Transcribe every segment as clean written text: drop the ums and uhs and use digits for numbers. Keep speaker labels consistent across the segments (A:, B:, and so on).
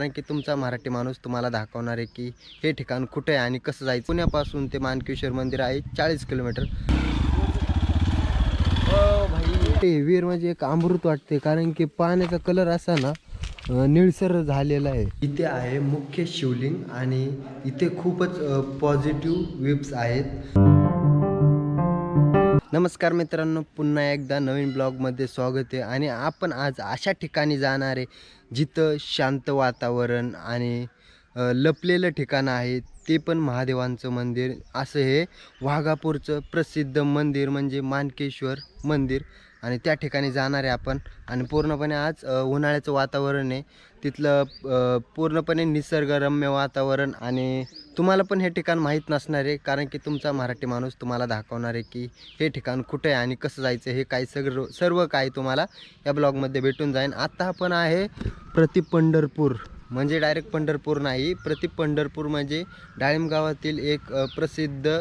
A: कारण की तुमचा मराठी माणूस तुम्हाला दाखवणार आहे की हे ठिकाण कुठे आहे आणि कसं जायचं। पुण्यापासून ते मानकेश्वर मंदिर आहे 40 किलोमीटर। भाई वीर म्हणजे एक अमृत वाटते, कारण की पाण्याचा कलर असा ना निळसर झालेला आहे। इथे आहे मुख्य शिवलिंग आणि इथे खूपच पॉझिटिव्ह विब्स आहेत। नमस्कार मित्रांनो, पुन्हा एकदा नवीन ब्लॉगमध्ये स्वागत आहे। आणि आपण आज अशा ठिकाणी जाणार आहे जिथं शांत वातावरण आणि लपलेलं ठिकाण आहे, ते पण महादेवांचं मंदिर। असं हे वाघापूरचं प्रसिद्ध मंदिर म्हणजे मानकेश्वर मंदिर, आणि त्या ठिकाणी जाणार आहे आपण। आणि पूर्णपणे आज उन्हाळ्याचं वातावरण आहे, तिथलं पूर्णपणे निसर्गरम्य वातावरण। आणि तुम्हाला पण हे ठिकाण माहीत नसणार आहे, कारण की तुमचा मराठी माणूस तुम्हाला दाखवणार आहे की हे ठिकाण कुठे आहे आणि कसं जायचं, हे काय सर्व काय तुम्हाला या ब्लॉगमध्ये भेटून जाईल। आता आपण आहे प्रति पंढरपूर, म्हणजे डायरेक्ट पंढरपूर नाही, प्रति पंढरपूर म्हणजे डाळिंब गावातील एक प्रसिद्ध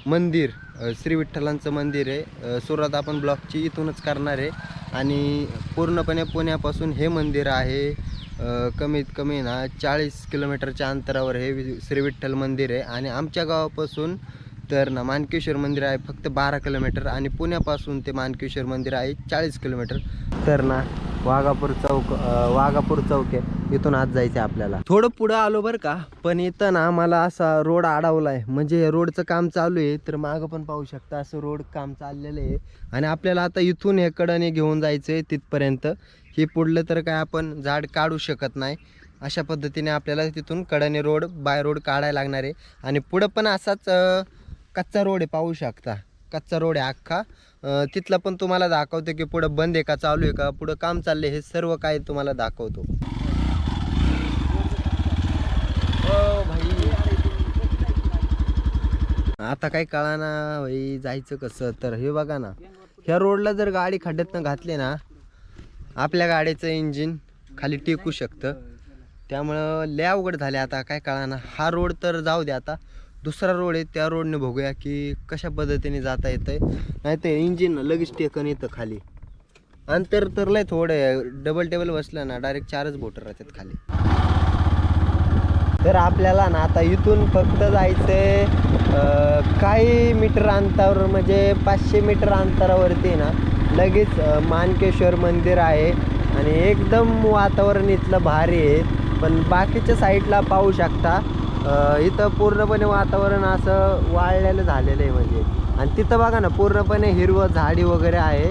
A: मंदिर, श्री विठ्ठलांचं मंदिर आहे। सुरुवात आपण ब्लॉगची इथूनच करणार आहे। आणि पूर्णपणे पुण्यापासून हे मंदिर आहे कमीत कमी ना 40 किलोमीटरच्या अंतरावर हे श्री विठ्ठल मंदिर आहे। आणि आमच्या गावापासून तर ना मानकेश्वर मंदिर आहे फक्त 12 किलोमीटर, आणि पुण्यापासून ते मानकेश्वर मंदिर आहे 40 किलोमीटर। तर ना वाघापूर चौक आहे, इथून आज जायचं आहे आपल्याला। थोडं पुढं आलो बरं का, पण इथं ना मला असा रोड अडवला आहे, म्हणजे रोडचं काम चालू आहे। तर मागं पण पाहू शकता असं रोड काम चाललेलं आहे, आणि आपल्याला आता इथून हे कडेने घेऊन जायचं आहे तिथपर्यंत। हे पुढलं तर काय आपण झाड काढू शकत नाही, अशा पद्धतीने आपल्याला तिथून कडेने रोड बाय रोड काढायला लागणार आहे। आणि पुढं पण असाच कच्चा रोड आहे, पाहू शकता कच्चा रोड आहे अख्खा। तिथलं पण तुम्हाला दाखवतो की पुढं बंद आहे का चालू आहे का, पुढं काम चालले, हे सर्व काय तुम्हाला दाखवतो। भाई आता काय कळाना भाई जायचं कसं। तर हे बघा ना, ह्या रोडला जर गाडी खड्ड्यातनं घातली ना, आपल्या गाडीचं इंजिन खाली टेकू शकतं, त्यामुळं लय अवघड झाले। आता काय कळाना, हा रोड तर जाऊ दे, आता दुसरा रोड आहे त्या रोडने बघूया की कशा पद्धतीने जाता येतंय। नाही तर इंजिन लगेच टेकन येतं खाली। अंतर तर लय थोडं आहे, डबल टेबल बसलं ना डायरेक्ट 4च बोटं राहतात खाली। तर आपल्याला ना आता इथून फक्त जायचंय काही मीटर अंतरावर, म्हणजे 500 मीटर अंतरावरती ना लगेच मानकेश्वर मंदिर आहे। आणि एकदम वातावरण इथलं भारी आहे। पण बाकीच्या साईडला पाहू शकता इथं पूर्णपणे वातावरण असं वाळलेलं झालेलं आहे, म्हणजे। आणि तिथं बघा ना पूर्णपणे हिरवं झाडी वगैरे आहे।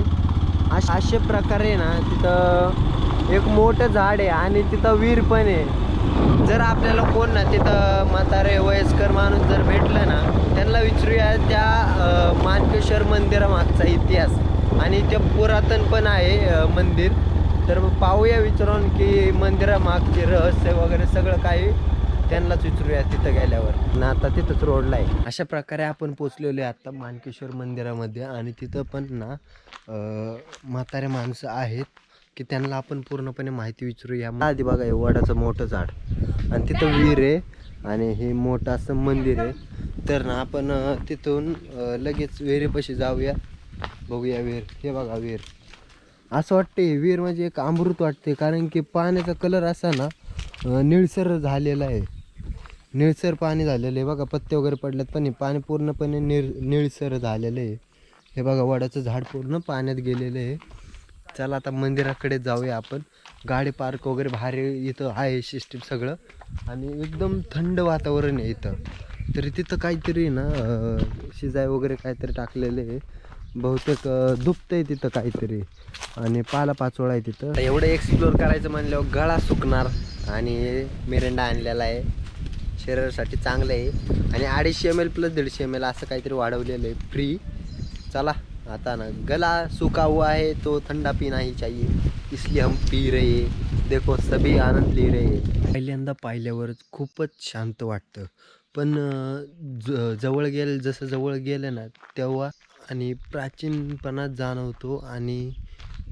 A: अशा प्रकारे ना तिथं एक मोठं झाड आहे, आणि तिथं विहीर पण आहे। जर आपल्याला कोण ना तिथं म्हातारे वयस्कर माणूस जर भेटलं ना, त्यांना विचारूया त्या मानकेश्वर मंदिरामागचा इतिहास, आणि ते पुरातन पण आहे मंदिर। तर पाहूया विचारून की मंदिरामागचे रहस्य वगैरे सगळं काही त्यांनाच विचारूया तिथं गेल्यावर ना। आता तिथंच रोडला आहे। अशा प्रकारे आपण पोचलेलो आहे आता मानकेश्वर मंदिरामध्ये, आणि तिथं पण ना म्हातारे माणसं आहेत की त्यांना आपण पूर्णपणे माहिती विचारूया। आधी बघा हे वडाचं मोठं झाड, आणि तिथं विहीर आहे, आणि हे मोठं असं मंदिर आहे। तर ना आपण तिथून लगेच विहिरीपाशी जाऊया, बघूया विहीर। हे बघा विहीर, असं वाटते विहीर म्हणजे एक अमृत वाटते, कारण की पाण्याचा कलर असा ना निळसर झालेला आहे, निळसर पाणी झालेलं आहे। बघा पत्ते वगैरे पडलेत, पण हे पाणी पूर्णपणे निळसर झालेलं आहे। हे बघा वडाचं झाड पूर्ण पाण्यात गेलेलं आहे। चला आता मंदिराकडे जाऊया आपण। गाडी पार्क वगैरे भारी इथं आहे सिस्टीम सगळं, आणि एकदम थंड वातावरण आहे इथं। तरी तिथं काहीतरी ना शिजाय वगैरे काहीतरी टाकलेलं आहे, बहुतेक दुखतंय तिथं काहीतरी, आणि पालापाचोळा आहे तिथं। एवढं एक्सप्लोअर करायचं म्हणल्यावर गळा सुकणार, आणि मिरिंडा आणलेला आहे, शरीरासाठी चांगलं आहे। आणि 250 ml प्लस 150 ml असं काहीतरी वाढवलेलं आहे फ्री। चला आता ना गला सूखा हुआ है तो ठंडा पीना ही चाहिए, इसलिए हम पी रहे हैं। देखो सभी आनंद ले रहे हैं। पहिल्यांदा पाहिल्यावरच खूपच शांत वाटतं, पण जवळ गेलं ना तेव्हा आणि प्राचीनपणा जाणवतो, आणि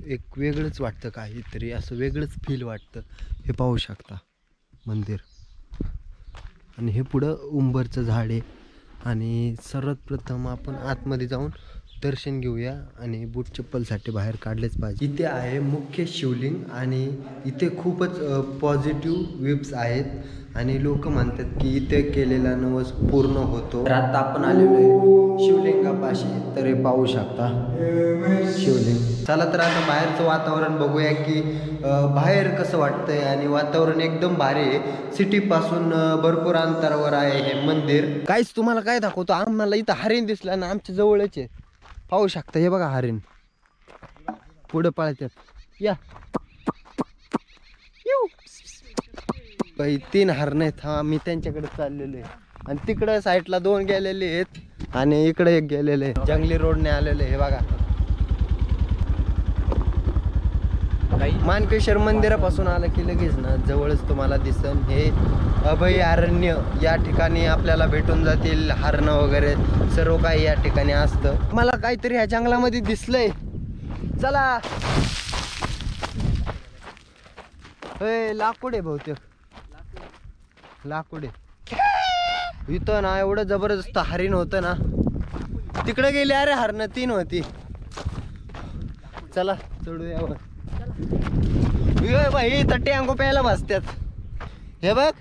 A: एक वेगळंच वाटतं, काहीतरी असं वेगळंच फील वाटतं। हे पाहू शकता मंदिर, आणि हे पुढं उंबरचं झाड आहे। आणि सर्वात प्रथम आपण आतमध्ये जाऊन दर्शन घेऊया आणि बूट चप्पलसाठी बाहेर काढलेच पाहिजे. इथे आहे मुख्य शिवलिंग आणि इथे खूपच पॉझिटिव्ह विब्स आहेत आणि लोक म्हणतात की इथे केलेला नवस पूर्ण होतो. तर आता आपण आलेलो आहे शिवलिंगापाशी, तर हे पाहू शकता शिवलिंग. चला तर आता बाहेरचं वातावरण बघूया की बाहेर कसं वाटतंय. आणि वातावरण एकदम भारी आहे. सिटीपासून भरपूर अंतरावर आहे हे मंदिर. काहीच तुम्हाला काय दाखवतो, आम्हाला इथं हरिण दिसलं ना आमच्या जवळच आहे. पाहू शकता हे बघा हरिण पुढे पळतात. या काही 3 हरण आहेत. हा मी त्यांच्याकडे चाललेलो आहे आणि तिकडे साईडला 2 गेलेले आहेत आणि इकडे 1 गेलेले आहे. जंगली रोडने आलेले हे बघा. मानकेश्वर मंदिरापासून आलं की लगेच ना जवळच तुम्हाला दिसन हे अभयारण्य. या ठिकाणी आपल्याला भेटून जातील हरणं वगैरे सर्व काही या ठिकाणी असतं. मला काहीतरी ह्या जंगलामध्ये दिसलंय. चला. लाकूड आहे बहुतेक. लाकूड आहे इथं ना. एवढं जबरदस्त हरिण होतं ना. तिकडे गेले अरे हरणं 3 होती. चला चढूया. भाई इथं टँगो प्यायला बसतात. हे बघ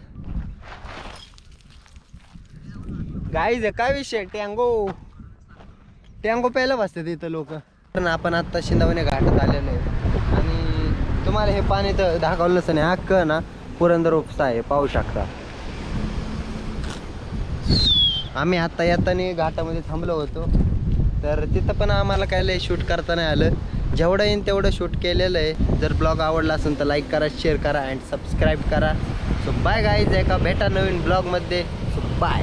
A: गाईज काय विषय. टँगो प्यायला बसतात इथं लोक. पण आपण आता शिंदवणे घाटात आलेलो आहे आणि तुम्हाला हे पाणी तर दाखवलंच नाही. अख्ख ना पुरंदर उपसा आहे पाहू शकता. आम्ही आता येताना घाटामध्ये थांबलो होतो तर तिथं पण आम्हाला काय लय शूट करता नाही आलं. जेवढं येईन तेवढं शूट केलेलं आहे. जर ब्लॉग आवडला असेल तर लाईक करा, शेअर करा अँड सबस्क्राईब करा. So bye guys. एका भेटा नवीन ब्लॉगमध्ये. So bye.